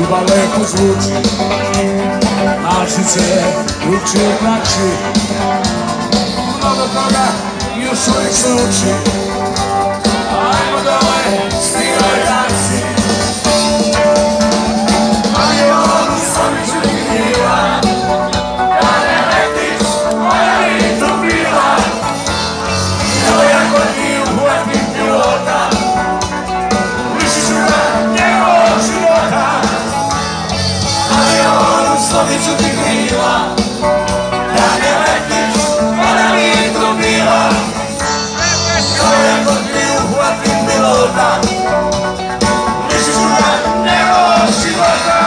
hudba lepo zvuči, malčice drugčije znači, mnogo toga još uvijek se uči. Ajmo dole, stiraj danci, avion u sobiću ti krila, da ne letiš, moja mi to bila. Evo ja kod ti uhvatim pilota, lišit ću ga njegovog života. Avion u sobiću ti krila, da ne letiš, moja mi to bila. Evo ja kod ti uhvatim pilota, lišit ću ga njegovog života.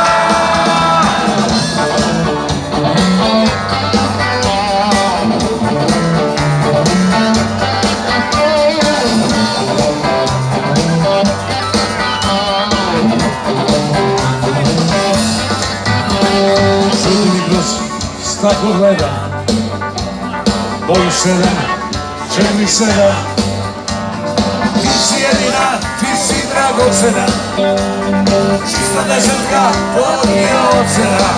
Staklo gleda, bojiš se da, čekni se da. Ti si jedina, ti si dragocena, čista desetka, to nije ocena.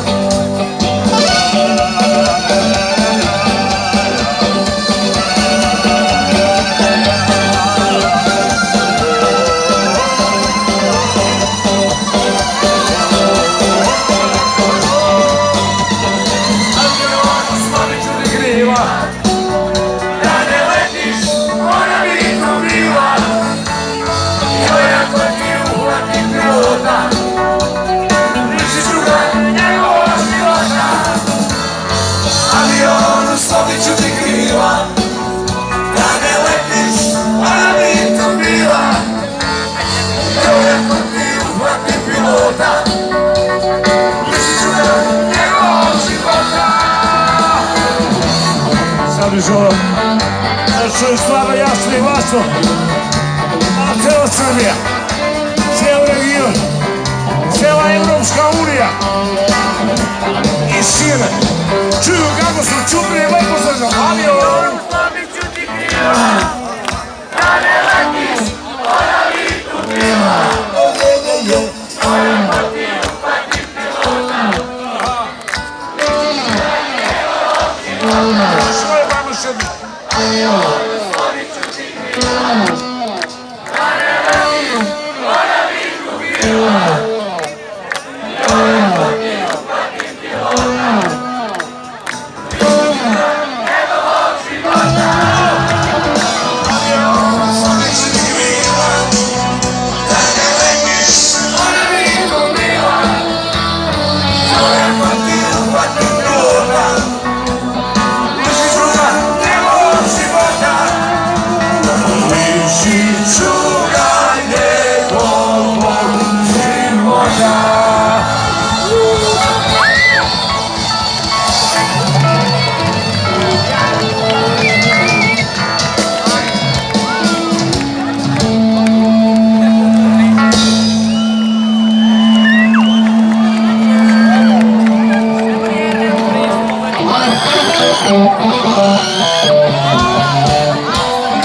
Da čujem stvarno jasno i glasno, a cijela Srbija, cijel region, cijela Evropska unija i šire čuju kako su čupri i lepo zažal. Avion! Da ne letiš, ona mi tu bila. Moja poti uhvatim pilota, avion u sobiću ti krila, da ne letiš, ona mi tu bila.